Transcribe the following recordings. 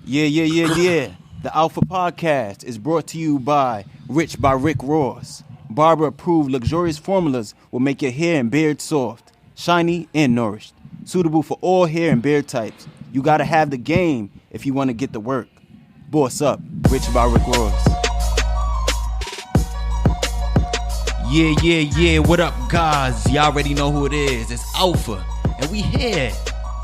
Yeah. The Alpha Podcast is brought to you by Rich by Rick Ross. Barber-approved luxurious formulas will make your hair and beard soft, shiny, and nourished. Suitable for all hair and beard types. You gotta have the game if you want to get the work. Boss up, Rich by Rick Ross. Yeah. What up, guys? Y'all already know who it is. It's Alpha. And we here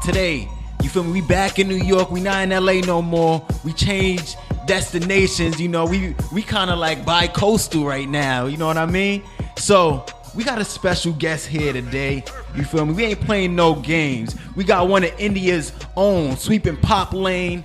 today. You feel me? We back in New York. We not in LA no more. We changed destinations. You know, we kind of like bi-coastal right now. You know what I mean? So we got a special guest here today. You feel me? We ain't playing no games. We got one of India's own, sweeping pop lane,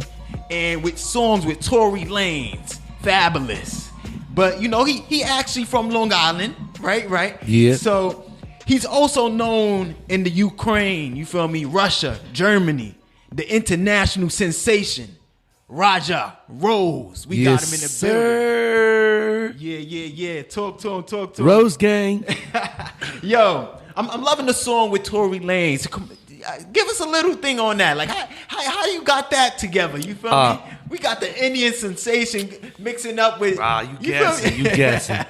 and with songs with Torey Lanez, Fabolous. But you know, he actually from Long Island, right? Yeah. So he's also known in the Ukraine. You feel me? Russia, Germany. The international sensation, Raja Rose. We got him in the building. Yeah. Talk to him. Rose gang. Yo, I'm loving the song with Torey Lanez. Give us a little thing on that. Like, how you got that together? You feel me? We got the Indian sensation mixing up with. You guessing.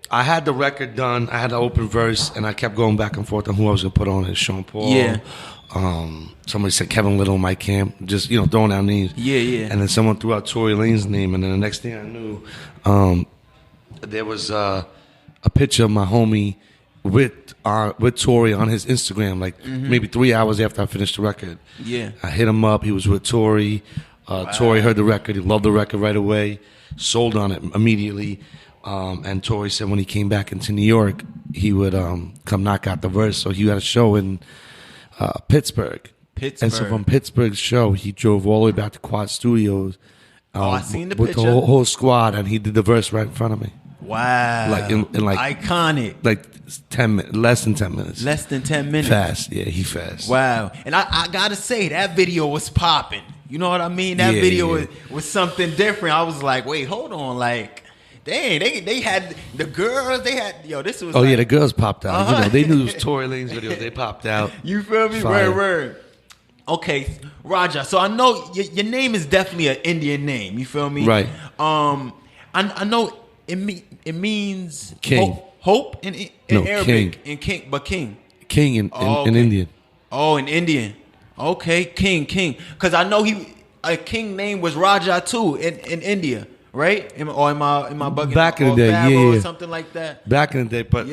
I had the record done. I had the open verse, and I kept going back and forth on who I was gonna put on it. Sean Paul. Yeah. Somebody said Kevin Little, Mike Camp. Just throwing out names. Yeah. And then someone threw out Torey Lanez's name, and then the next thing I knew, there was a picture of my homie with Torey on his Instagram, like maybe 3 hours after I finished the record. Yeah. I hit him up. He was with Torey. Torey heard the record. He loved the record right away. Sold on it immediately. And Torey said when he came back into New York, he would come knock out the verse. So he had a show in Pittsburgh. And so from Pittsburgh's show, he drove all the way back to Quad Studios. I seen the with picture. the whole squad, and he did the verse right in front of me. Wow. Like in iconic. Like 10 minutes, less than 10 minutes. Less than 10 minutes. Fast, yeah, he fast. Wow. And I gotta say, that video was popping. You know what I mean? That video was something different. I was like, wait, hold on, like. Dang, they had the girls. They had this was. Oh yeah, the girls popped out. They knew it was Torey Lanez videos. They popped out. You feel me? Word. Okay, Raja. So I know your name is definitely an Indian name. You feel me? Right. I know it means king. Hope in Arabic king. and king, but king. King in Indian. Oh, in Indian. Okay, king. Because I know a king name was Raja too in India. Right? Am I bugging? Back in the day, yeah. Or something like that. Back in the day, but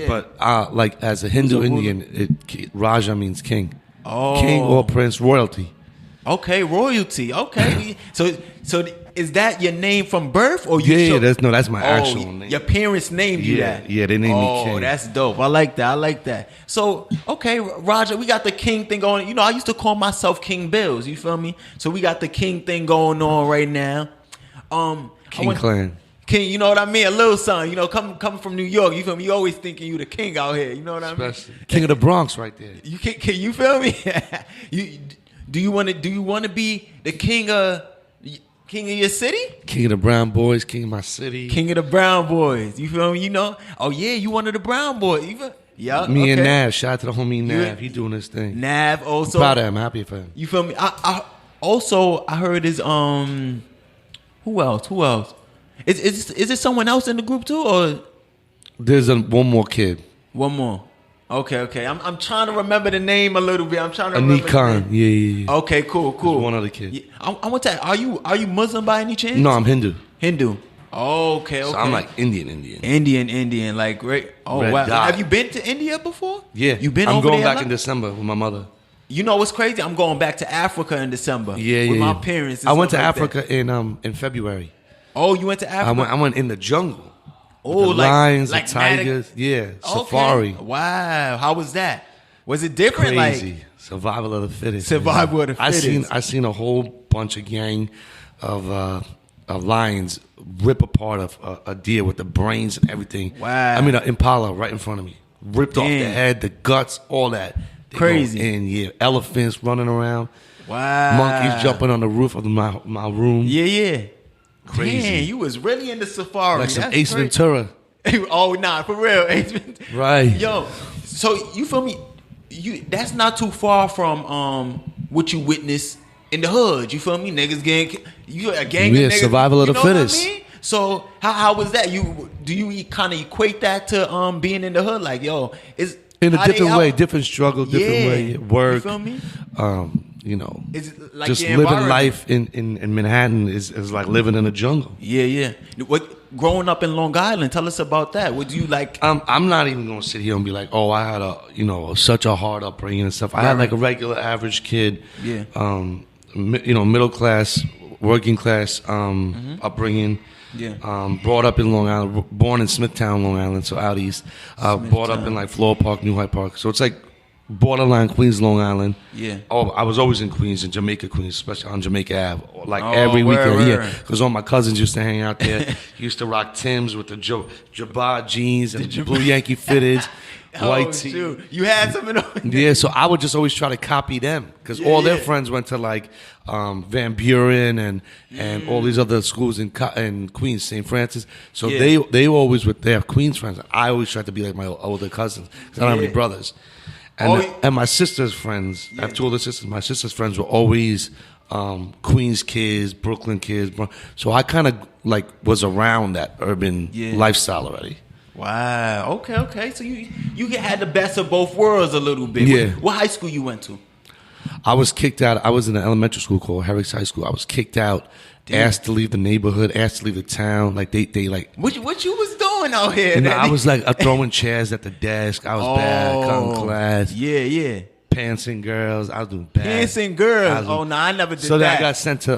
like as a Hindu Indian, Raja means king. Oh, king or prince, royalty. Okay, royalty. Okay, so is that your name from birth, or you? Yeah, that's my actual name. Your parents named you that. Yeah, they named me king. Oh, that's dope. I like that. So okay, Raja, we got the king thing going. You know, I used to call myself King Bills. You feel me? So we got the king thing going on right now. King Clan. King, you know what I mean? A little son, coming from New York, you feel me? You always thinking you the king out here, you know what I mean? King of the Bronx right there. Can you feel me? Do you want to be the king of your city? King of the Brown Boys, king of my city. King of the Brown Boys. You feel me? Oh yeah, you one of the Brown Boys. Yeah. Me and Nav. Shout out to the homie Nav. He doing his thing. Nav also. I'm proud of him. Happy for him. You feel me? I heard his Who else? Is it someone else in the group too, or there's one more kid? One more. Okay. I'm trying to remember the name a little bit. I'm trying to remember. Anik Khan. Yeah. Okay, cool. There's one other kid. Yeah. I want to. Are you Muslim by any chance? No, I'm Hindu. Okay. So I'm like Indian. Indian, like great. Oh Red wow. dot. Have you been to India before? Yeah. You been? I'm over going there back in December with my mother. You know what's crazy? I'm going back to Africa in December. Yeah, with my parents. And I went to like Africa in February. Oh, you went to Africa? I went in the jungle. Oh, the lions, the tigers. Safari. Wow. How was that? Was it different? Crazy. Like Survival of the fittest. Survival of the fittest. I seen a whole bunch of gang of lions rip apart a deer with the brains and everything. Wow. I mean, an impala right in front of me. Ripped off the head, the guts, all that. They crazy. Elephants running around. Wow. Monkeys jumping on the roof of my room. Yeah. Crazy. Damn, you was really in the safari. Like some Ace Ventura. Oh, nah, for real. Ace Ventura. Right. Yo, so you feel me? That's not too far from what you witnessed in the hood. You feel me? Niggas getting you a gang Yeah, of niggas. survival of the You know what I fittest. mean? So how was that? Do you kind of equate that to being in the hood? Like, yo, is in a how they different out- way, different struggle, different Yeah. way, work. You feel me? You know, Is it like just your living environment? life in Manhattan is like living in a jungle. Yeah. What growing up in Long Island? Tell us about that. Would you like? I'm not even gonna sit here and be like, oh, I had such a hard upbringing and stuff. I had like a regular average kid. Yeah. Middle class, working class upbringing. Yeah. Brought up in Long Island, born in Smithtown, Long Island, so out east. Brought up in like Floral Park, New Hyde Park. So it's like borderline Queens, Long Island. Yeah. Oh, I was always in Queens, in Jamaica, Queens, especially on Jamaica Ave, like Oh, every word, weekend. word. Yeah, because all my cousins used to hang out there. Used to rock Timbs with the Jabba jeans and the blue Yankee fitteds, white tee. Shoot. You had some of those. Yeah, so I would just always try to copy them because all their friends went to like Van Buren and all these other schools in Queens, St. Francis. So they were always with their Queens friends. I always tried to be like my older cousins because I don't have any brothers. And my sister's friends, I have two older sisters. My sister's friends were always Queens kids, Brooklyn kids. So I kind of like was around that urban lifestyle already. Wow. Okay. So you had the best of both worlds a little bit. Yeah. What high school you went to? I was kicked out. I was in an elementary school called Herrick's High School. I was kicked out, asked to leave the neighborhood, asked to leave the town. Like they like. What you was doing out here? You know, I was like throwing chairs at the desk. I was bad, cutting class. Yeah. Pantsing girls. I was doing bad. Pantsing girls. I never did so that. I got sent to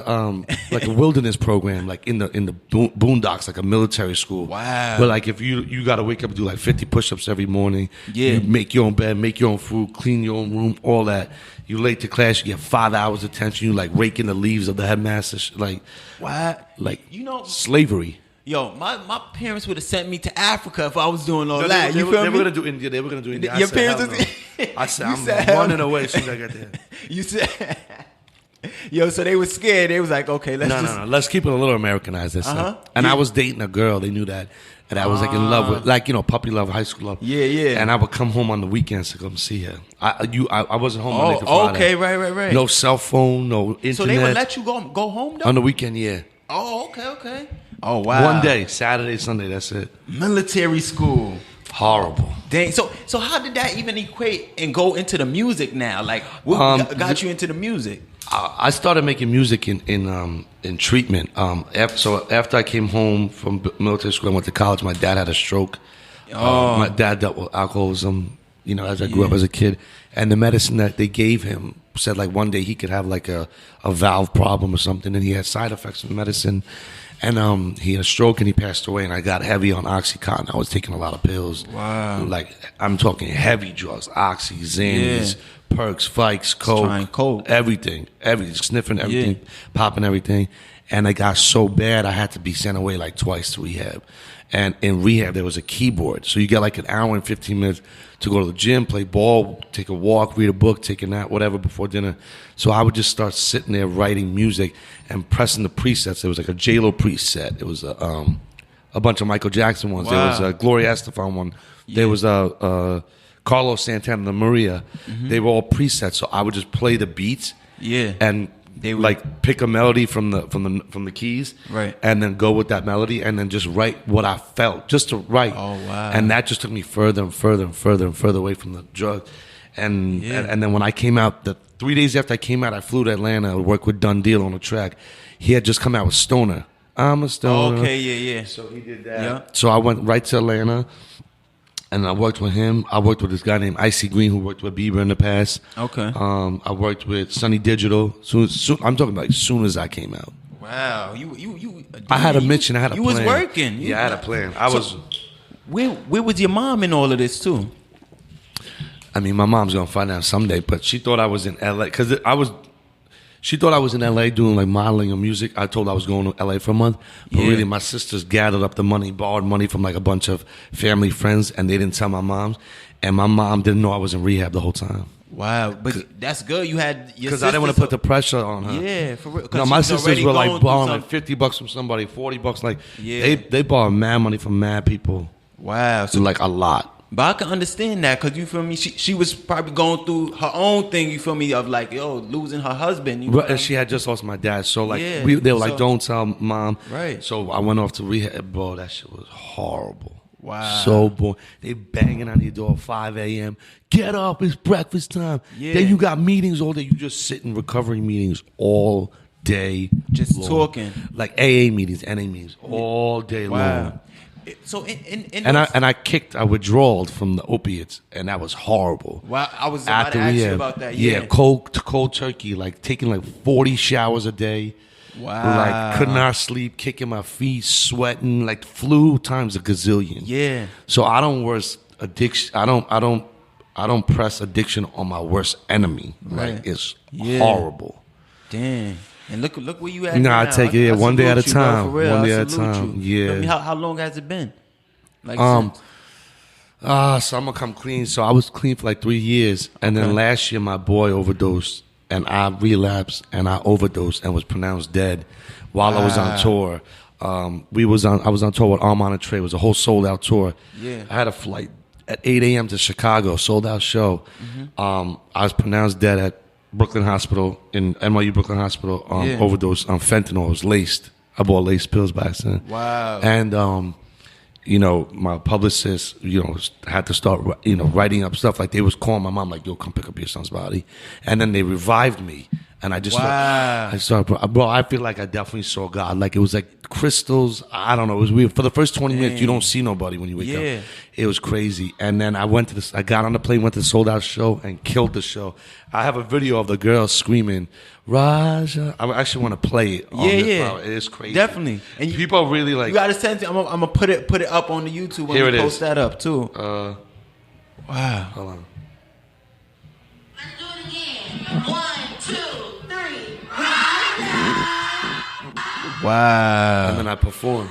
like a wilderness program, like in the boondocks, like a military school. Wow. But like if you got to wake up and do like 50 push-ups every morning. Yeah. You make your own bed, make your own food, clean your own room, all that. You late to class, you get 5 hours attention. You like raking the leaves of the headmaster, like what? Like slavery. Yo, my parents would have sent me to Africa if I was doing all that. They You were feel me? gonna do India. They were gonna do India. Your parents was. I said, I'm running away as soon as I got there. You said, yo, so they were scared. They was like, okay, let's No. Let's keep it a little Americanized. And I was dating a girl. They knew that. And I was like in love with, like, puppy love, high school love. Yeah. And I would come home on the weekends to come see her. I wasn't home Monday to Friday. Okay, right. No cell phone, no internet. So they would let you go home, though? On the weekend, yeah. Oh, okay. Oh, wow. One day, Saturday, Sunday, that's it. Military school. Horrible. Dang. So how did that even equate and go into the music now? Like, what got you into the music? I started making music in treatment. So after I came home from military school, I went to college. My dad had a stroke. My dad dealt with alcoholism, as I grew up as a kid. And the medicine that they gave him said like one day he could have like a valve problem or something, and he had side effects from the medicine. And he had a stroke and he passed away, and I got heavy on Oxycontin. I was taking a lot of pills. Wow. Like, I'm talking heavy drugs, Oxy, Xannies, Perks, Fikes, Trying coke. everything, sniffing everything, popping everything. And I got so bad I had to be sent away like twice to rehab. And in rehab, there was a keyboard. So you get like an hour and 15 minutes to go to the gym, play ball, take a walk, read a book, take a nap, whatever before dinner. So I would just start sitting there writing music and pressing the presets. There was like a J-Lo preset. There was a bunch of Michael Jackson ones. Wow. There was a Gloria Estefan one. There was a Carlos Santana, the Maria. They were all presets. So I would just play the beats. Yeah. And they would like pick a melody from the keys, right, and then go with that melody, and then just write what I felt, just to write. Oh wow! And that just took me further and further and further and further away from the drug. And then when I came out, the 3 days after I came out, I flew to Atlanta to work with Dun Deal on the track. He had just come out with Stoner. I'm a stoner. Okay, yeah. So he did that. Yeah. So I went right to Atlanta. And I worked with him. I worked with this guy named Icy Green who worked with Bieber in the past. Okay. I worked with Sunny Digital. Soon, I'm talking about as soon as I came out. Wow. I had a mission. I had a plan. You was working. I had a plan. Where was your mom in all of this too? I mean, my mom's gonna find out someday. But she thought I was in LA because She thought I was in LA doing like modeling or music. I told her I was going to LA for a month. But really, my sisters gathered up the money, borrowed money from like a bunch of family friends, and they didn't tell my moms. And my mom didn't know I was in rehab the whole time. Wow, but that's good. You had your because I didn't want to put the pressure on her. Yeah, for real. No, my sisters were like borrowing like $50 from somebody, $40. Like they borrowed mad money from mad people. Wow, so like a lot. But I can understand that because, you feel me, she was probably going through her own thing, you feel me, of like, yo, losing her husband. You know and she had just lost my dad. So, like, Yeah. they were like, don't tell mom. Right. So I went off to rehab. Bro, that shit was horrible. Wow. So boring. They banging on your door at 5 a.m. Get up, it's breakfast time. Yeah. Then you got meetings all day. You just sit in recovery meetings all day Just long. talking. Like AA meetings, NA meetings, all day long. So I kicked, I withdrawed from the opiates, and that was horrible. Wow, I was about to ask you about that. Yeah, cold turkey, like taking like 40 showers a day. Wow, like could not sleep, kicking my feet, sweating, like flu times a gazillion. Yeah. So I don't press addiction on my worst enemy. Right. Like it's horrible. Damn. And look where you at. Nah, now. I take it one day at a time. Bro, one day at a time. Yeah. I mean, how long has it been? Like so I'm gonna come clean. So I was clean for like 3 years, and then last year my boy overdosed, and I relapsed, and I overdosed, and was pronounced dead while I was on tour. I was on tour with Armand and Trey. It was a whole sold out tour. Yeah. I had a flight at 8 a.m. to Chicago, sold out show. I was pronounced dead at Brooklyn Hospital, in NYU Brooklyn Hospital, overdose on fentanyl. I was laced. I bought laced pills by accident. Wow. And, my publicist, had to start, writing up stuff. Like, they was calling my mom, like, yo, come pick up your son's body. And then they revived me. And I just started, bro, I feel like I definitely saw God. Like, it was like crystals. I don't know. It was weird. For the first 20 minutes, you don't see nobody when you wake up. It was crazy. And then I got on the plane, went to the sold out show, and killed the show. I have a video of the girl screaming, Raja. I actually want to play it. It is crazy. Definitely. And people really like. You got to send it. I'm gonna put it up on the YouTube. Here it is. Post that up too. Wow. Hold on. Let's do it again. 1, 2, 3. Wow. And then I performed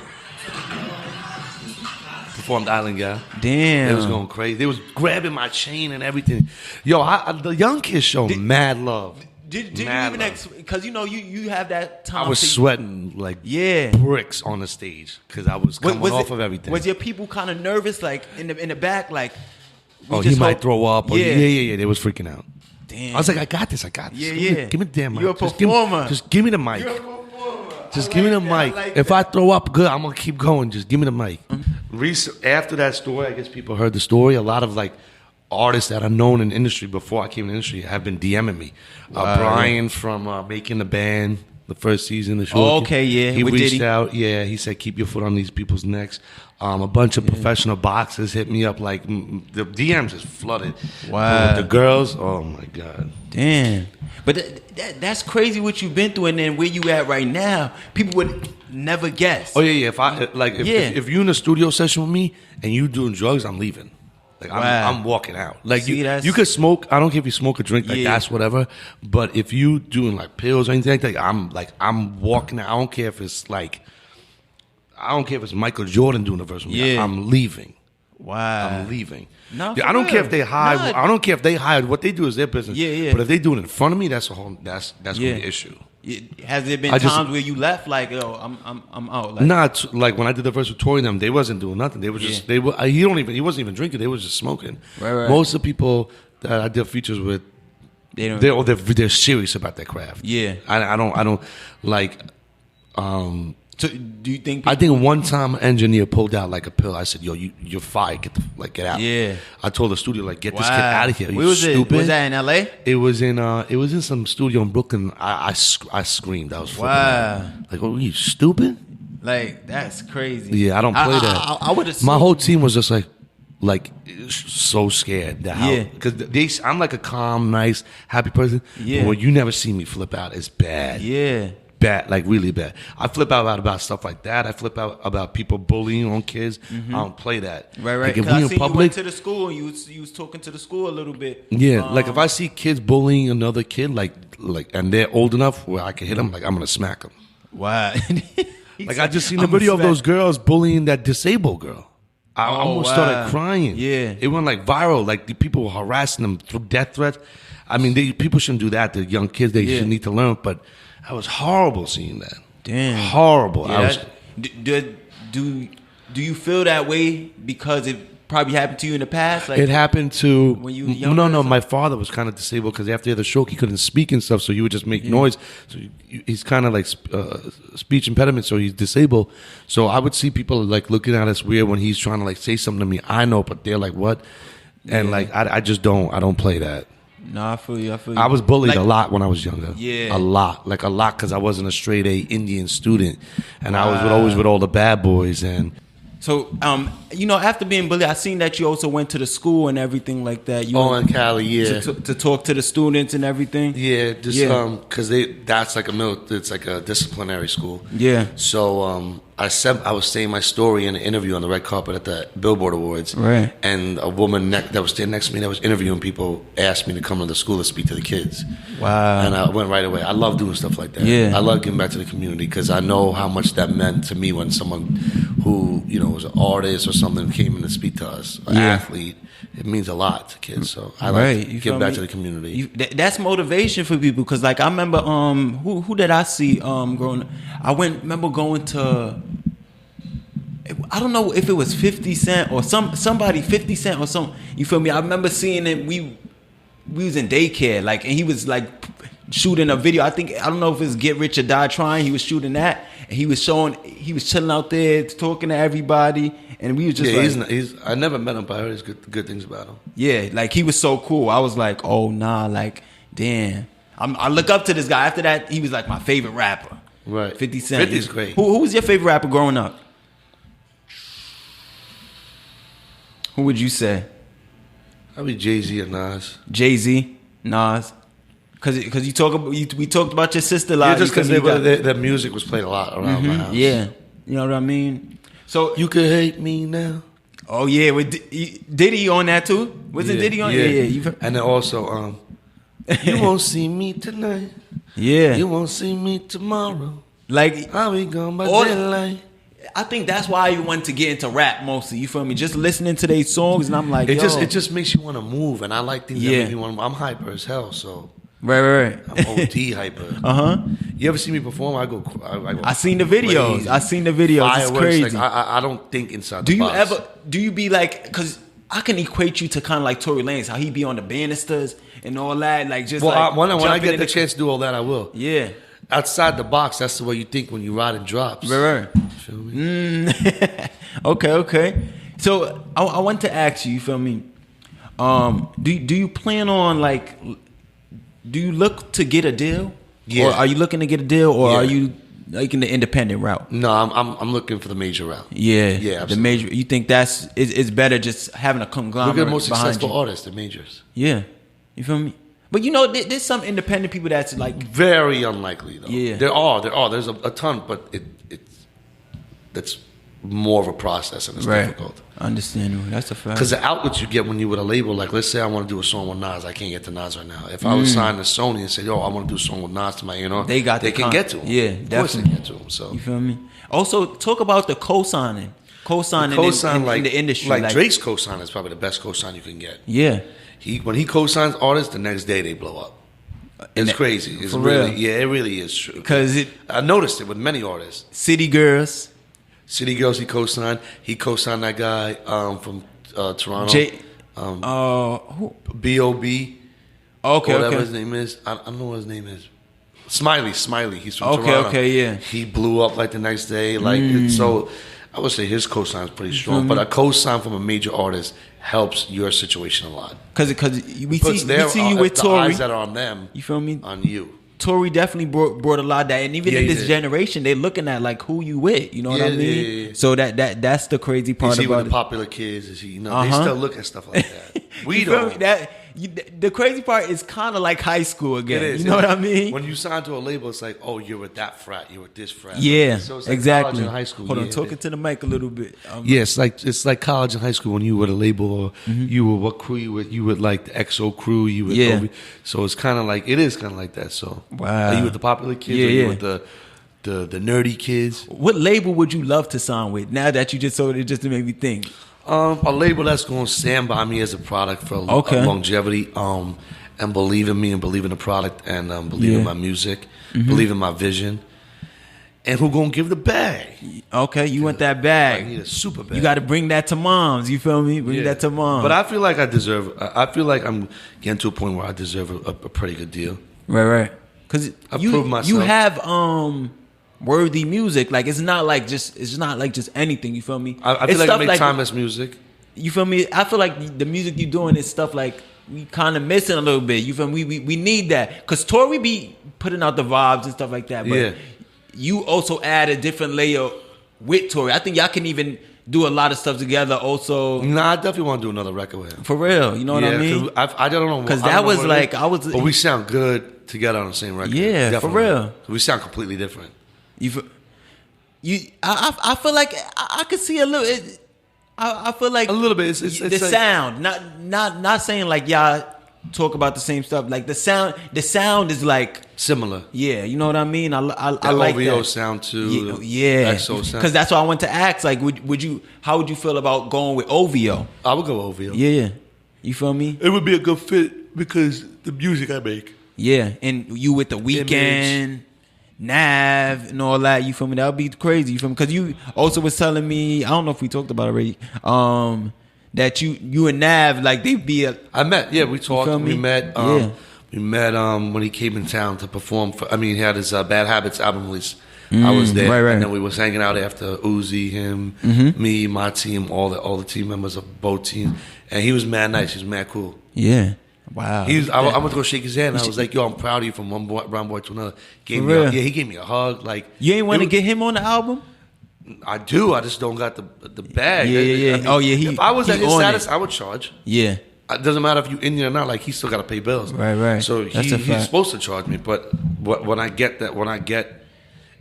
Island Guy. Damn. It was going crazy. They was grabbing my chain and everything. Yo, the young kids show mad love. Did you even because you have that time? I was sweating like bricks on the stage because I was coming off of everything. Was your people kind of nervous, like in the back, like? He might throw up. Or, yeah. They was freaking out. Damn. I was like, I got this. Yeah. Give me the damn mic. You're a performer. Just give me the mic. You're a performer. Just give me the mic. If I throw up, good. I'm gonna keep going. Just give me the mic. After that story, I guess people heard the story. A lot of like artists that are known in the industry before I came in the industry have been DMing me. Brian from Making the Band, the first season, the show. Oh, okay, yeah. He reached out. Yeah, he said, keep your foot on these people's necks. A bunch of professional boxers hit me up. Like the DMs is flooded. Wow. The girls, oh my God. Damn. But that's crazy what you've been through, and then where you at right now, people would never guess. Oh yeah. If you're in a studio session with me and you doing drugs, I'm leaving. Like I'm walking out. Like you could smoke. I don't care if you smoke or drink. Like that's whatever. But if you doing like pills or anything I'm walking out. I don't care if it's Michael Jordan doing the verse with me. I'm leaving. Wow. I'm leaving. No, I don't care if they hide. I don't care if they hide. What they do is their business. Yeah. But if they do it in front of me, that's gonna be an issue. Has there been times where you left like, yo, I'm out? Not like when I did the verse with Torey and them, they wasn't doing nothing. They were just he wasn't even drinking. They was just smoking. Right. Most of the people that I did features with, they're serious about their craft. Yeah. I don't like. So do you think? I think one time an engineer pulled out like a pill. I said, "Yo, you're fired. Get out." Yeah. I told the studio like, "Get this kid out of here." Where was stupid? Was that in L.A.? It was in some studio in Brooklyn. I screamed. I was flipping out. Like, "Are you stupid?" Like that's crazy. Yeah, I don't play that. I would have. My whole team was just like so scared. Because I'm like a calm, nice, happy person. Yeah. But when you never see me flip out, it's bad. Yeah. Bad, like really bad. I flip out about stuff like that. I flip out about people bullying on kids. I don't play that. Right. Like if I we see in public, you went to the school and you was talking to the school a little bit. Yeah, like if I see kids bullying another kid, like, and they're old enough where I can hit them, like I'm gonna smack them. Wow. Like I just seen a video of those girls bullying that disabled girl. I almost started crying. Yeah, it went like viral. Like the people were harassing them through death threats. I mean, people shouldn't do that. The young kids, they should need to learn. But that was horrible seeing that. Damn, horrible. Yeah, do you feel that way because probably happened to you in the past? Like it happened to when you were younger no or no. something? My father was kind of disabled because after he had the stroke, he couldn't speak and stuff. So he would just make noise. So he's kind of like speech impediment. So he's disabled. So I would see people like looking at us weird when he's trying to like say something to me. I know, but they're like, "What?" And like I just don't. I don't play that. No, I feel you. I was bullied Like- a lot when I was younger. Yeah. A lot, because I wasn't a straight A Indian student, and I was always with all the bad boys. And So, after being bullied, I seen that you also went to the school and everything like that. You in Cali, yeah, to talk to the students and everything. yeah, just Yeah. because that's like it's like a disciplinary school. Yeah. So I was saying my story in an interview on the red carpet at the Billboard Awards. Right. And a woman that was standing next to me that was interviewing people asked me to come to the school to speak to the kids. Wow. And I went right away. I love doing stuff like that. Yeah. I love giving back to the community because I know how much that meant to me when someone who, was an artist or something came in to speak to us, an athlete. It means a lot to kids. So I like to give back to the community. That's motivation for people because, like, I remember who did I see growing up? I remember going to, I don't know if it was 50 Cent or somebody 50 Cent or something. You feel me? I remember seeing it. We was in daycare, like, and he was like shooting a video. I don't know if it's Get Rich or Die Trying. He was shooting that, and he was chilling out there talking to everybody, and we was just he's I never met him, but I heard good things about him. Yeah, like he was so cool. I was like, oh nah, like damn. I look up to this guy. After that, he was like my favorite rapper. Right. 50 Cent. 50's great. Who was your favorite rapper growing up? Who would you say? I'd be Jay-Z or Nas. Jay-Z, Nas. Cause we talked about your sister a lot. Yeah, just because their music was played a lot around my house. Yeah, you know what I mean. So You could hate me now. oh yeah, with Diddy on that too? Wasn't Diddy on? Yeah. And then also, you won't see me tonight. Yeah, You won't see me tomorrow. like I'll be gone by All- daylight. I think that's why I wanted to get into rap mostly. You feel me? Just listening to these songs, and I'm like, It yo. just makes you want to move, and I like things that make me want to. I'm hyper as hell, so right. I'm OD hyper. You ever see me perform? I go. I seen the videos. crazy. I seen the videos. It's Fireworks, crazy. Like, I don't think inside. The box. Do you be like, because I can equate you to kind of like Torey Lanez, how he be on the banisters and all that, like just Well, like when I jumping get in the chance to do all that, I will. Yeah. Outside the box, that's the way you think when you ride in drops. Right. Feel me? Okay. So I want to ask you, you feel me? Do you plan on like, do you look to get a deal? Yeah. Or are you looking to get a deal, or Yeah. are you like in the independent route? No, I'm looking for the major route. Yeah. Yeah, The absolutely. major. You think it's better just having a conglomerate Look at the most behind successful you? artists, the majors. Yeah. You feel me? But there's some independent people that's like, Very unlikely, though. Yeah. There are. There's a ton, but that's more of a process and it's difficult. Understandable. That's a fact. Because the outlets you get when you with a label, like let's say I want to do a song with Nas, I can't get to Nas right now. If I was signed to Sony and said, yo, I want to do a song with Nas to my, They can get to him. Yeah, Of course they definitely. can get to him. So You feel me? Also, talk about the co-signing. Co-signing in the industry. Like Drake's co-sign is probably the best co-sign you can get. Yeah. When he co-signs artists, the next day they blow up. It's crazy. It's for really, real. yeah, it really is true. Because I noticed it with many artists. City Girls. City Girls, he co-signed. He co-signed that guy from Toronto. Who? B.O.B. Okay, Whatever okay. his name is. I don't know what his name is. Smiley. He's from Okay, Toronto. okay, yeah. He blew up like the next day. So I would say his co-sign is pretty strong. But a co-sign from a major artist helps your situation a lot. Because we see you with the Tory. eyes that are on them. You feel me? On you. Tory definitely brought a lot of that, and even Yeah, in he this did. generation, they looking at like who you with. You know what I Yeah, mean? yeah. So that's the crazy part Is he with about the it. popular kids? Is he? They still look at stuff like that. We You feel don't. me? The crazy part is kind of like high school again. It is. You know what I mean? When you sign to a label, it's like, oh, you're with that frat, you're with this frat. Yeah, So it's like exactly. college and high school. Hold on, yeah. talking to the mic a little bit. Yeah, it's like college and high school when you were a label or you were what crew you with. You would like the XO crew. You would Yeah. So it's kind of like it is kind of like that. So Wow. are you with the popular kids? Yeah, or you yeah. with the nerdy kids? What label would you love to sign with? Now that you just told it, just to make me think. A label that's going to stand by me as a product for longevity. And believe in me and believe in the product and believe in my music, believe in my vision. And who gonna give the bag? Okay, you want that I bag. need a super bag. You got to bring that to moms. You feel me? Bring that to moms. But I feel like I feel like I'm getting to a point where I deserve a pretty good deal. Right. Because proved myself. you have worthy music. Like it's not like just anything. You feel me? I feel like I make timeless music. You feel me? I feel like the music you doing is stuff like we kind of missing a little bit. You feel me? We need that because Torey be putting out the vibes and stuff like that. But you also add a different layer with Torey. I think y'all can even do a lot of stuff together. Also, Nah, I definitely want to do another record with him. For real, you know what I mean? I don't know because that was like but we sound good together on the same record. Yeah, definitely. For real. We sound completely different. I feel like I could see a little. I feel like a little bit. It's the like, sound, not saying like y'all talk about the same stuff. Like the sound is like similar. Yeah, you know what I mean. I like OVO that sound too. Yeah, EXO sound. Because that's why I want to ask. Like, how would you feel about going with OVO? I would go OVO. Yeah, you feel me? It would be a good fit because the music I make. Yeah, and you with the Weeknd, Nav, and all that. You feel me? That would be crazy. You feel me? Because you also was telling me, I don't know if we talked about it already. That you and Nav, like they be I met. Yeah, we talked. We met. Yeah. We met when he came in town to perform. He had his Bad Habits album release. I was there, right. And then we was hanging out after Uzi, him, me, my team, all the team members of both teams. And he was mad nice. He was mad cool. Yeah. Wow. I went to go shake his hand. And I was like, "Yo, I'm proud of you from one brown boy to another." He gave me a hug. Like, you ain't want to get him on the album? I do. I just don't got the bag. Yeah. I mean, if I was at his status, I would charge. Yeah. It doesn't matter if you in there or not. Like, he still got to pay bills. Right. So he's supposed to charge me. But when I get,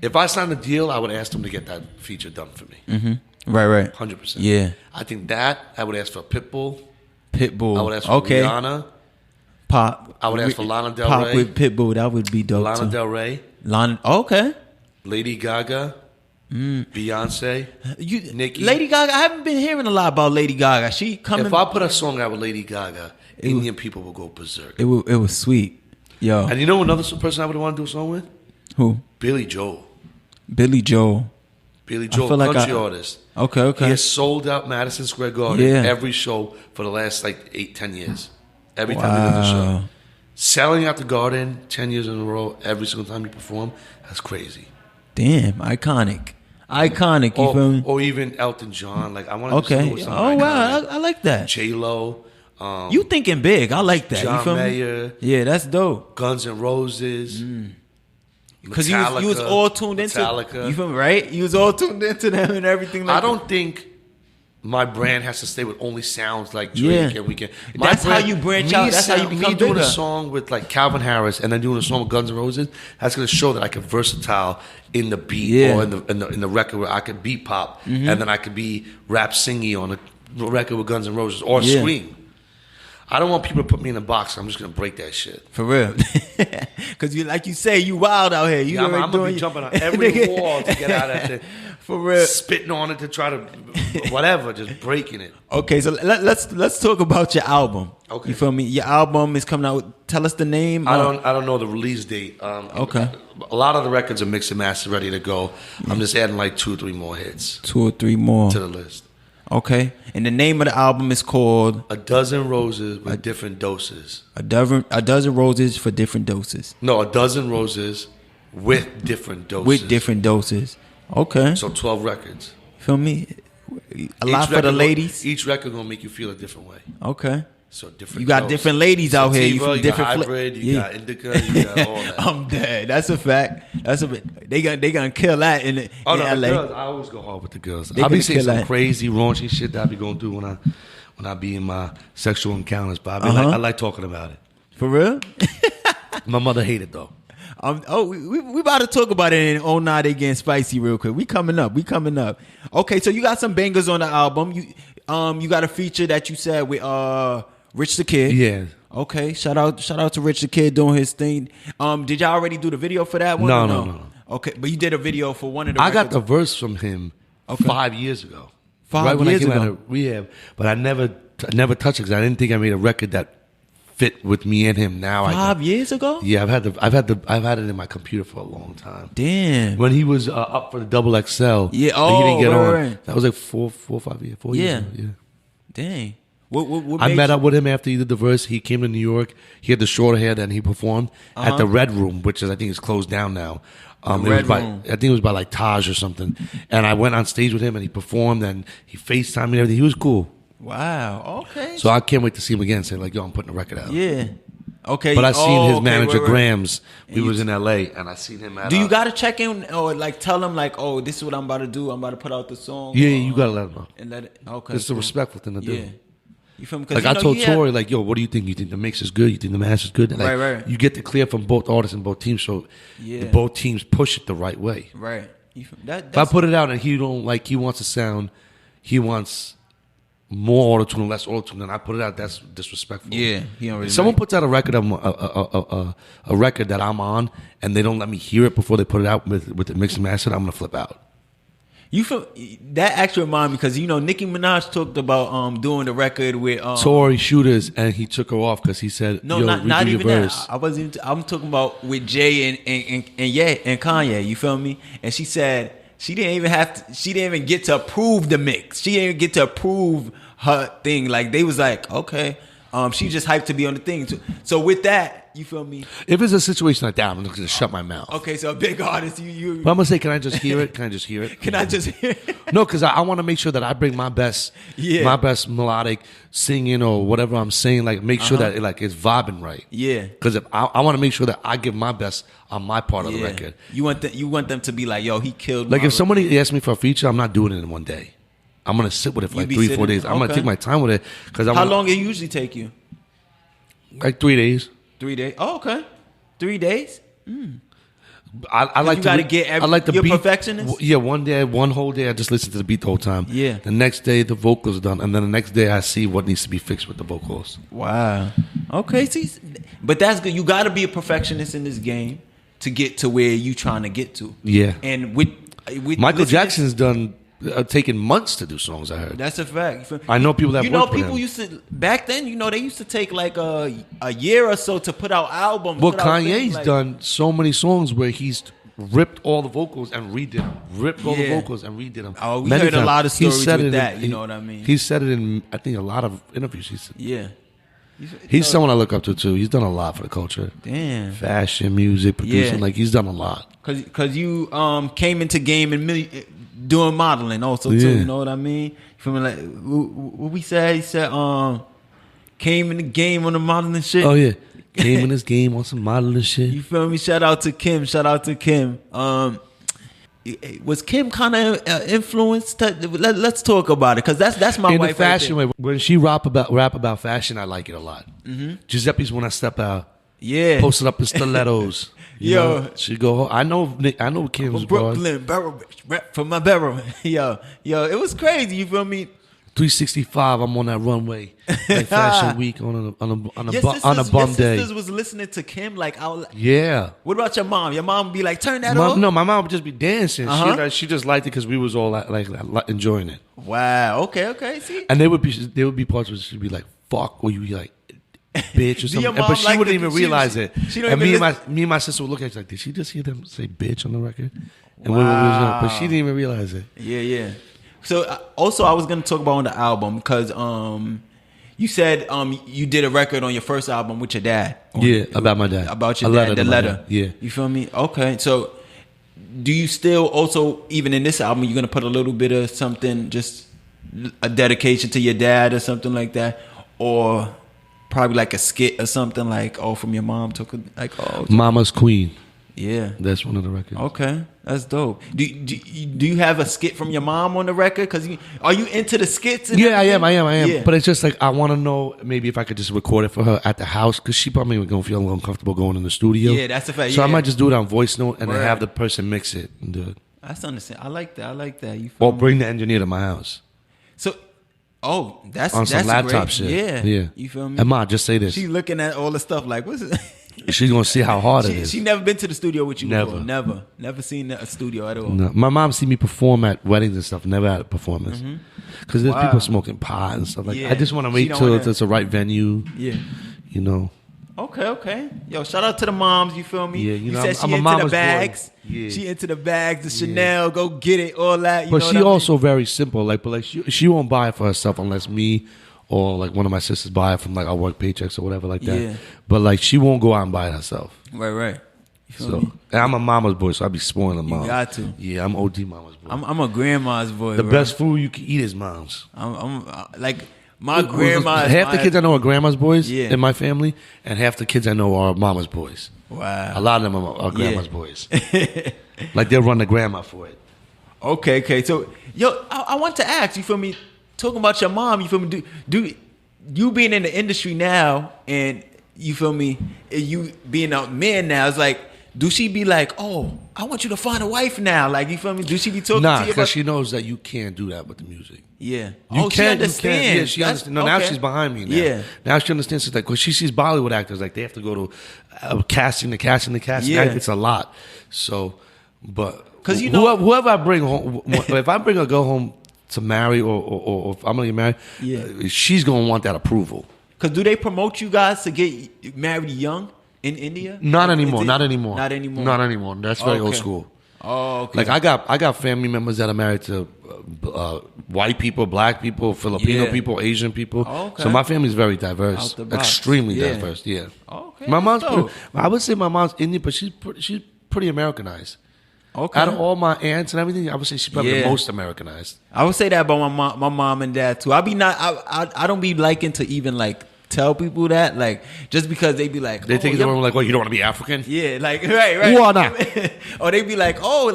if I sign a deal, I would ask him to get that feature done for me. Mm-hmm. Right. 100%. Yeah. I think that I would ask for Pitbull. I would ask for Rihanna. Pop. I would ask for Lana Del Pop Rey. with Pitbull. That would be dope. Lana Del Rey. Okay. Lady Gaga. Beyonce. Nicki. Lady Gaga. I haven't been hearing a lot about Lady Gaga. She coming. If I put a song out with Lady Gaga, Indian people will go berserk. It was sweet. Yo. And you know another person I would want to do a song with? Who? Billy Joel. Billy Joel, country artist. Okay. He has sold out Madison Square Garden every show for the last 8-10 years. Every time he does a show. Selling out the Garden 10 years in a row, every single time he perform, that's crazy. Damn, iconic. You feel me? Or even Elton John. Like, I want to do something iconic. Wow, I like that. J-Lo. You thinking big. I like that. John you feel Mayer. Me? Yeah, that's dope. Guns N' Roses. Because you was all tuned into Metallica. You feel me, right? You was all tuned into them and everything like I don't think my brand has to stay with only sounds like Drake and Weeknd. That's how you branch out. That's how you become me doing bigger. a song with like Calvin Harris and then doing a song with Guns N' Roses, that's going to show that I can versatile in the beat or in the record where I could beat pop and then I could be rap singy on a record with Guns N' Roses or scream. I don't want people to put me in a box. I'm just going to break that shit. For real. Because like you say, you wild out here. I'm going to be jumping on every wall to get out of it. For real. Spitting on it to try to, whatever, just breaking it. Okay, so let's talk about your album. Okay. You feel me? Your album is coming out. Tell us the name. I don't know the release date. Okay. A lot of the records are mixed and mastered, ready to go. I'm just adding like 2 or 3 more hits. 2 or 3 more. To the list. Okay. And the name of the album is called A Dozen Roses with Different Doses. A dozen roses for different doses. No, a dozen roses with different doses. With different doses. Okay. So 12 records. Feel me? A lot for the ladies. Each record gonna make you feel a different way. Okay. So different. You got dose. different ladies out here. You from different got hybrid. You got indica. You got all that. I'm dead. That's a fact. They gonna kill that in LA. The girls, I always go hard with the girls. I'll be saying some crazy raunchy shit that I be going through when I be in my sexual encounters. But I like talking about it. For real? My mother hated though. We about to talk about it in Oh Nah They Getting Spicy real quick. We coming up. Okay, so you got some bangers on the album. You got a feature that you said with Rich the Kid. Yeah. Okay, shout out to Rich the Kid doing his thing. Did y'all already do the video for that one? No. Okay, but you did a video for one of the I records. got the verse from him 5 years ago. 5 right when years I came ago. out of rehab, but I never touched it because I didn't think I made a record that fit with me and him. Now 5 years ago? Yeah, I've had it in my computer for a long time. Damn. When he was up for the double XL, Yeah. and he didn't get on. Right. That was like 4 or 5 years. 4 years ago, yeah. Dang. What I made met you- up with him after he did the verse. He came to New York. He had the shorter hair, then he performed at the Red Room, which is I think is closed down now. It was Red by, Room. I think it was by like Taj or something. And I went on stage with him and he performed and he FaceTimed me and everything. He was cool. Wow. Okay. So I can't wait to see him again and say like, yo, I'm putting a record out. Yeah. Okay. But I seen his manager right. Grams. We was in LA and I seen him at Do you gotta check in or like tell him like, oh, this is what I'm about to do. I'm about to put out the song. Yeah, or, you gotta let him know. and let it. Okay. It's a respectful thing to do. Yeah. You feel me? 'Cause Like you I know, told you have- Torey, like, yo, what do you think? You think the mix is good? You think the master's good? And, like, Right. You get the clear from both artists and both teams, so Yeah. both teams push it the right way. Right. You feel, If I that's put it out and he don't like, he wants a sound, he wants more auto tune and less auto tune, then I put it out. That's disrespectful. yeah. He don't really If someone like- puts out a record, a record that I'm on, and they don't let me hear it before they put it out with the mix and master, I'm gonna flip out. You feel that actually remind me because you know Nicki Minaj talked about doing the record with Torey Shooters, and he took her off because he said, no, yo, not redo your even verse. that. I wasn't. I'm talking about with Jay and Kanye. You feel me? And she said she didn't even have to. She didn't even get to approve the mix. She didn't even get to approve her thing. Like they was like, okay, she just hyped to be on the thing. So with that, you feel me? If it's a situation like that, I'm just gonna shut my mouth. Okay, so a big artist, you. But I'm gonna say, can I just hear it? Can I just hear it? Can I just hear it? No, because I want to make sure that I bring my best, my best melodic singing or whatever I'm saying. Like, make sure that it's vibing right. Yeah. Because if I want to make sure that I give my best on my part of the record. You want them to be like, yo, he killed. Like my if somebody asks me for a feature, I'm not doing it in one day. I'm gonna sit with it for like 3-4 days. I'm gonna take my time with it because How long it usually take you? Like 3 days. 3 days. Oh, okay. 3 days. I like you to. gotta get I like the you're beat. perfectionist? Yeah, one whole day I just listen to the beat the whole time. Yeah. The next day the vocals are done, and then the next day I see what needs to be fixed with the vocals. Wow. Okay. See, but that's good. You got to be a perfectionist in this game to get to where you trying to get to. Yeah. And with Michael listen- Jackson's done taken months to do songs. I heard. That's a fact. I know people that you know worked with people him. used to back then. You know they used to take like a year or so to put out albums. Well, put out Kanye's things, like- done so many songs where he's ripped all the vocals and redid them. Ripped all the Yeah. vocals and redid them. Oh, we Many heard a times. lot of He stories said with it that, you know what I mean? He said it in, I think, a lot of interviews. He said, Yeah. he's someone I look up to too. He's done a lot for the culture. Damn. Fashion, music, producing. Yeah. Like he's done a lot. Cause you came into game and doing modeling also too. Yeah. You know what I mean? You feel me? Like what we said? He said came in the game on the modeling shit. Oh yeah, came in this game on some modeling shit. You feel me? Shout out to Kim. Was Kim kind of influenced? Let's talk about it because that's my In wife. the fashion way, when she rap about fashion, I like it a lot. Giuseppe's When I Step Out. Yeah. Posted up in stilettos. You Yo. know, she go. I know Kim's From bro. Brooklyn, Barrel, rap from my barrel. Yo, it was crazy. You feel me? 365. I'm on that runway, like Fashion Week on a bum your day. sisters was listening to Kim like out. Yeah. What about your mom? Your mom be like, turn that off. No, my mom would just be dancing. Uh-huh. She just liked it because we was all like enjoying it. Wow. Okay. See. And there would be parts where she'd be like, "Fuck," or you'd be like, "Bitch," or Do your something. mom But she like wouldn't the- even she- realize it. she don't And even me and my sister would look at her like, "Did she just hear them say bitch on the record?" And Wow. but she didn't even realize it. Yeah. So also I was gonna talk about on the album because you said you did a record on your first album with your dad. Yeah, about my dad. About your A dad. letter The to my letter. dad. Yeah. You feel me? Okay. So do you still also even in this album you're gonna put a little bit of something, just a dedication to your dad or something like that, or probably like a skit or something like from your mom took Mama's Queen. yeah. That's one of the records. Okay, that's dope. Do you have a skit from your mom on the record? Cause are you into the skits? And Yeah, I am. everything? Yeah. But it's just like I want to know maybe if I could just record it for her at the house because she probably gonna feel a little uncomfortable going in the studio. Yeah, that's a fact. So I Yeah. might just do it on voice note and then Word. have the person mix it and do it, That's understand. I like that. You feel or me? bring the engineer to my house So, that's on some laptop great. shit. Yeah. You feel me? And Ma, just say this. She looking at all the stuff like what's it? She's gonna see how hard it is. She never been to the studio with you Never. before. Never seen a studio at all. No. My mom see me perform at weddings and stuff. Never had a performance because there's Wow. people smoking pot and stuff like. Yeah. I just want to She wait don't till wanna- it's a right venue. Yeah. you know. Okay. Yo, shout out to the moms, you feel me? Yeah, you know, said I'm she a into mama's the bags. boy. Yeah. She into the bags, the Chanel, go get it, all that. You But know she what I mean? also very simple. Like, but like she won't buy it for herself unless me or like one of my sisters buy it from like our work paychecks or whatever like that. Yeah. But like she won't go out and buy it herself. Right. You feel So me? and I'm a mama's boy, so I be spoiling mom. You got to. Yeah, I'm OD mama's boy. I'm a grandma's boy. The bro. best food you can eat is mom's. I'm like my grandma. Half the kids I know are grandma's boys Yeah. in my family, and half the kids I know are mama's boys. Wow. A lot of them are grandma's boys. Like they'll run the grandma for it. Okay. So, yo, I want to ask, you feel me? Talking about your mom, you feel me? Do you being in the industry now, and you feel me? You being a man now, it's like, do she be like, oh, I want you to find a wife now? Like, you feel me? Do she be talking to you Because about? she knows that you can't do that with the music. Yeah. She understands. Yeah, she understands. No, now she's behind me. Now. Yeah. Now she understands. It's like, because she sees Bollywood actors, like they have to go to casting. Yeah. It's a lot. So, but 'Cause you know- whoever I bring home, if I bring a girl home to marry, or if I'm gonna get married, she's gonna want that approval. Because do they promote you guys to get married young in India? Not Like, anymore. is it- Not anymore. Not anymore. Not anymore. That's very old Okay. school. Oh, okay. Like I got family members that are married to white people, black people, Filipino Yeah. people, Asian people. Oh, okay. So my family's very diverse, Out the box. extremely Yeah. diverse. Yeah. Okay, My mom's. dope. I would say my mom's Indian, but she's pretty Americanized. Okay. Out of all my aunts and everything, I would say she's probably the most Americanized. I would say that about my mom and dad too. I don't be liking to even like tell people that, like, just because they be like, They think your- they're like, "Well, you don't want to be African." yeah, like right. Why not? Or they be like, oh,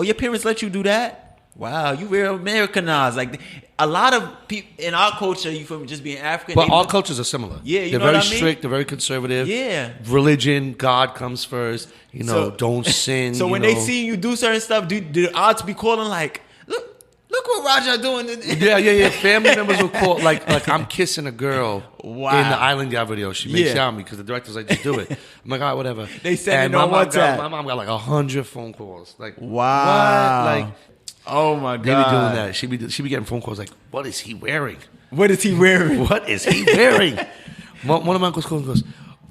your parents let you do that? Wow, you real Americanized. Like a lot of people in our culture, you feel me, just being African. But they all look- cultures are similar. Yeah, you they're know very what I mean? strict. They're very conservative. Yeah. Religion, God comes first. You know, So- don't sin. So you when know. they see you do certain stuff, do the odds be calling like, look what Raja doing? Yeah. Family members will call like I'm kissing a girl Wow. in the Island Guy video. She makes Yeah. out me because the director's like, just do it. I'm like, all right, whatever. They send And it on my WhatsApp. mom got like 100 phone calls. Like, Wow. what? Like, Oh my they be god, doing that. She be getting phone calls like, what is he wearing? What is he wearing? What is he wearing? One of my uncles calls and goes,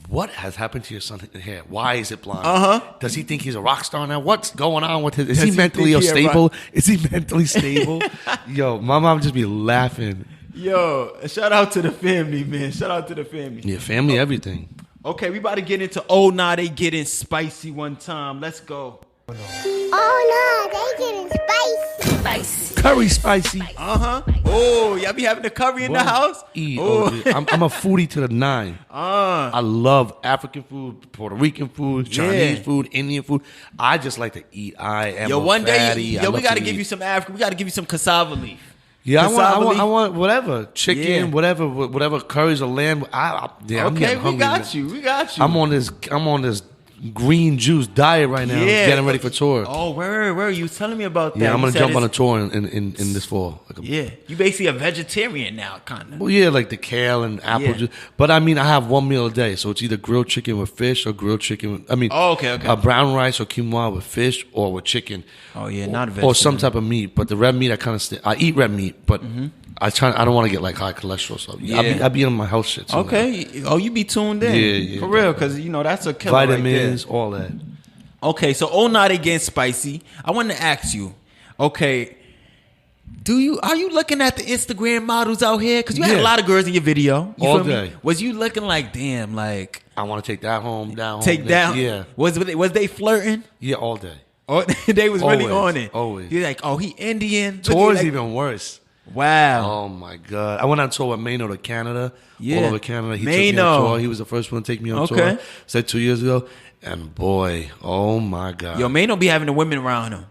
what has happened to your son's hair? Why is it blonde? Does he think he's a rock star now? What's going on with his? Is he he mentally think he a stable? Is he mentally stable? Yo, my mom just be laughing. Yo, shout out to the family, man. Shout out to the family. Yeah, family, everything. Okay, we about to get into oh nah, they getting spicy one time. Let's go. Oh no, they getting spicy. Curry spicy. Oh, y'all be having the curry in the house? I'm a foodie to the nine. I love African food, Puerto Rican food, Chinese food, Indian food. I just like to eat. I am Yo, a one day, fatty. yo, I we love got to to give eat. you some African. We got to give you some cassava leaf. Yeah, cassava leaf. I want whatever chicken, Yeah. whatever curries or lamb. I'm Okay, getting we hungry, got man. you. We got you. I'm on this green juice diet right now. Yeah. Getting ready for tour. Oh, where you was telling me about that? Yeah, I'm You gonna said jump on a it's- tour in this fall. Like Yeah, you basically a vegetarian now, kind of. well, yeah, like the kale and apple Yeah. juice. But I mean, I have one meal a day, so it's either grilled chicken with fish or grilled chicken. Oh, okay. Brown rice or quinoa with fish or with chicken. Oh yeah, not Or vegetarian. some type of meat. But the red meat, I eat red meat, but I don't want to get like high cholesterol. So I be on my health shit. So Okay. Oh, you be tuned in. Yeah. For real, because that's a killer right there. vitamins, all that. Okay, so oh nah, they getting spicy. I want to ask you, okay, are you looking at the Instagram models out here? Because you had a Yeah. lot of girls in your video. You All feel me? day. Was you looking like, damn, like I want to take that home, down. take down? Yeah, Was they flirting? yeah, all day. Or they was really Always, on it? always. You're like, oh, he Indian. Look, Tour's like- even worse. Wow. Oh my god! I went on tour with Mano to Canada, Yeah. all over Canada. He took me Mano. on tour. He was the first one to take me on Okay. tour. Said 2 years ago, and boy, oh my god! Yo, Mano be having the women around him.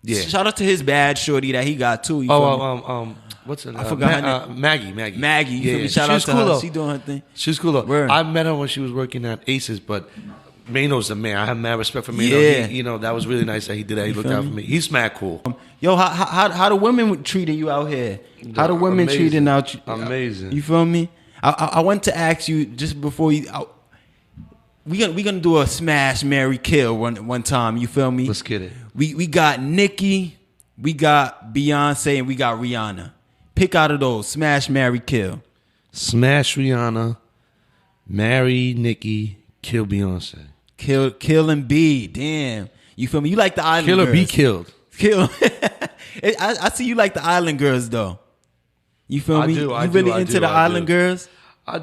Yeah. Shout out to his bad shorty that he got too. You feel me? What's her name? I forgot her Maggie. Maggie. You feel me? Shout out She's to cool her. though. She doing her thing. She's cool though. Word. I met her when she was working at Aces, but Mano's the man. I have mad respect for Mano. Yeah. He, that was really nice that he did that. He looked feel out for me. He's mad cool. Yo, how the women treating you out here? How the women Amazing. treating out you? Amazing. You feel me? I want to ask you just before you. We gonna do a smash, marry, kill one time. You feel me? Let's get it. We got Nicki, we got Beyonce, and we got Rihanna. Pick out of those. Smash, marry, kill. Smash Rihanna, Marry Nicki, kill Beyonce. Kill and be. Damn. You feel me? You like the island Kill girls. or be killed. Kill. I see you like the island girls though. You feel me? You really into the island girls?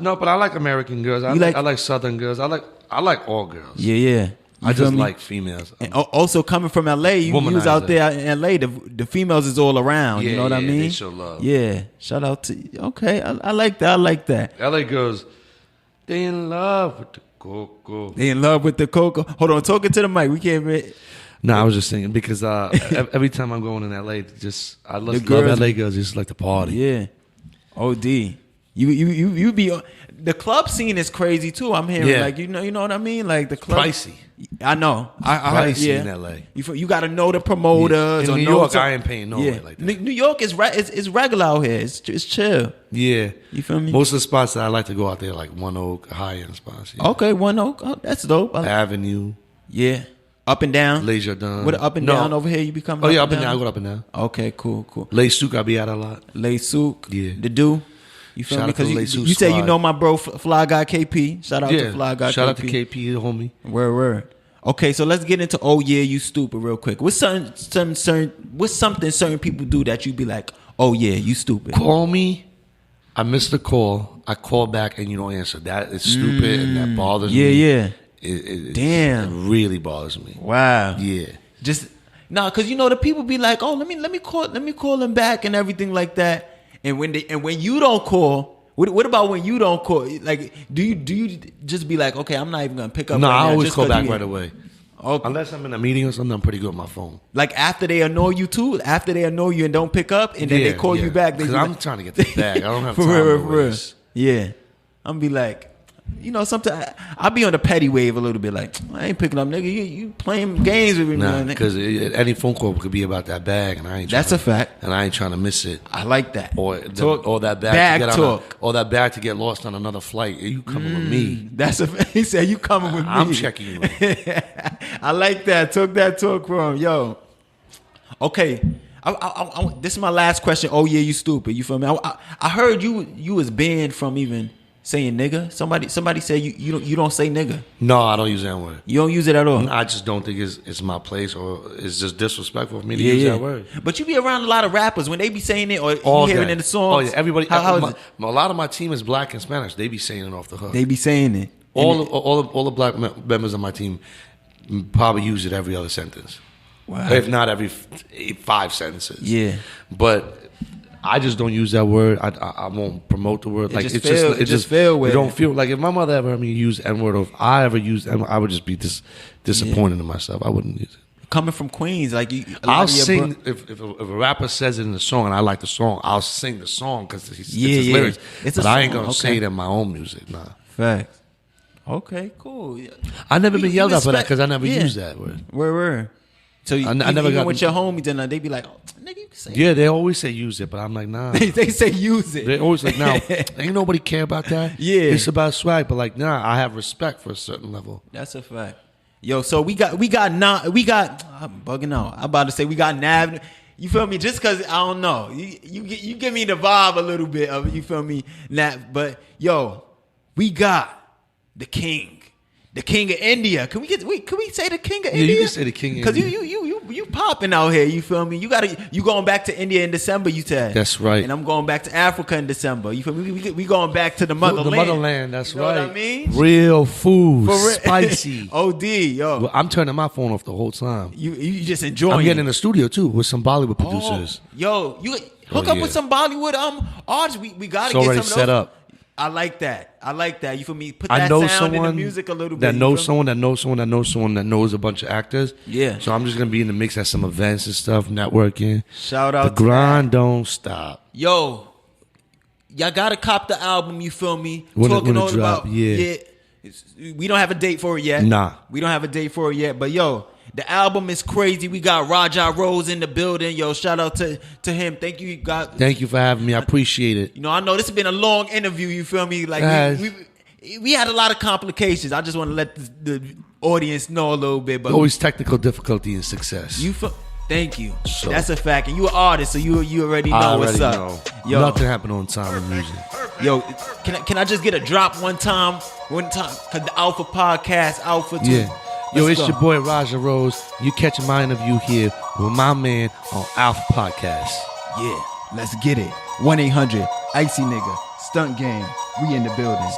No, but I like American girls. I like Southern girls. I like all girls. Yeah. I just like females. And also coming from LA, you was out there in LA. The females is all around. You know what I mean? They show love. Yeah. Shout out to you. Okay. I like that. LA girls, they in love with the cocoa. They in love with the cocoa. Hold on, talking to the mic. We can't. No, I was just saying because every time I'm going in LA, I love LA girls. Just like the party. Yeah. OD. You be the club scene is crazy too. I'm hearing like you know what I mean. Like the club pricey. I know. I heard, pricey in LA. You got to know the promoters. In New York, I ain't paying no way like that. New York is regular out here. It's chill. Yeah, you feel me? Most of the spots that I like to go out there, like One Oak, high end spots. Yeah. Okay, One Oak. Oh, that's dope. Avenue. Yeah. Up and down. Les Jardins. What up and down over here? You be coming? Oh yeah, up and down. I go up and down. Okay, cool. Les Souk, I be out a lot. Les Souk. Yeah. The do. You feel me? Because you say you know my bro Fly Guy KP. Shout out to Fly Guy KP. Shout out to KP, the homie. Word. Okay, so let's get into Oh Yeah You Stupid real quick. What's something certain people do that you be like, oh yeah, you stupid? Call me. I missed the call. I call back and you don't answer. That is stupid and that bothers me. Yeah. Damn. It really bothers me. Wow. Yeah. Just because the people be like, oh, let me call him back and everything like that. And when you don't call, what about when you don't call? Like, do you just be like, okay, I'm not even gonna pick up? No, right I now always call back right away. Okay. Unless I'm in a meeting or something, I'm pretty good with my phone. Like after they annoy you too, after they annoy you and don't pick up, and then they call you back. Because I'm trying to get the bag. I don't have time to waste. Yeah, I'm be like, sometimes I'll be on the petty wave a little bit. Like, I ain't picking up, nigga. You playing games with me, man. Because any phone call could be about that bag, and I ain't. That's a fact, and I ain't trying to miss it. I like that. Or that bag to get lost on another flight. You coming with me? That's he said you coming with me. I'm checking you. I like that. Took that talk from yo. Okay. This is my last question. Oh yeah, you stupid. You feel me? I heard you was banned from even saying nigga. Somebody said you don't say nigga. No, I don't use that word. You don't use it at all. I just don't think it's my place, or it's just disrespectful for me to use that word. But you be around a lot of rappers when they be saying it, or all you hear it in the songs. Oh yeah, everybody. A lot of my team is black and Spanish. They be saying it off the hook. They be saying it. All the black members of my team probably use it every other sentence. Wow. If not every 5 sentences. Yeah. But I just don't use that word. I won't promote the word. It just feel weird. You don't feel like if my mother ever heard me use N-word, or if I ever used N-word, I would just be disappointed in myself. I wouldn't use it. Coming from Queens, like I'll sing if a rapper says it in the song and I like the song, I'll sing the song because it's his lyrics. But I ain't gonna say it in my own music. Nah. Facts. Okay, cool. I never been yelled at for that because I never used that word. Where? So I never got with your homies, and they be like, oh, "Nigga, you can say." Yeah, they always say use it, but I'm like, nah. They say use it. They always like, nah. Ain't nobody care about that. Yeah, it's about swag, but like, nah. I have respect for a certain level. That's a fact. Yo, so we got. I'm bugging out. I'm about to say we got Nav. You feel me? Just because I don't know, you give me the vibe a little bit of, you feel me, Nav. But yo, we got the king. The king of India. Can we say the king of India? Yeah, you can say the king of India. Because you popping out here, you feel me? You going back to India in December, you said. That's right. And I'm going back to Africa in December. You feel me? We going back to the motherland. The motherland, that's right. You know what I mean? Real food, spicy. OD, yo. Well, I'm turning my phone off the whole time. You just enjoying. I'm getting in the studio too with some Bollywood producers. Yo, you hook up with some Bollywood artists. We gotta it's get some already of those. set up. I like that. You feel me? Put that sound in the music a little bit. That knows someone that knows a bunch of actors. Yeah. So I'm just gonna be in the mix at some events and stuff, networking. Shout out. The grind don't stop. Yo, y'all gotta cop the album. You feel me? When Talking it all drop, about yeah. We don't have a date for it yet. Nah. We don't have a date for it yet. But yo, the album is crazy. We got Raja Rose in the building. Yo, shout out to him. Thank you, God. Thank you for having me. I appreciate it. You know, I know this has been a long interview. You feel me? Like we had a lot of complications. I just want to let the audience know a little bit. But always technical difficulty and success. Thank you. That's a fact. And you an artist, so you already know what's up. Yo, nothing happened on time in music. Yo, can I just get a drop one time? Cause the Alpha Podcast, Alpha 2. Yeah. Yo, Let's it's go. your boy Raja Rose. You catch my interview here with my man on Alpha Podcast. Yeah, let's get it. 1-800 Icy Nigga Stunt Game. We in the building.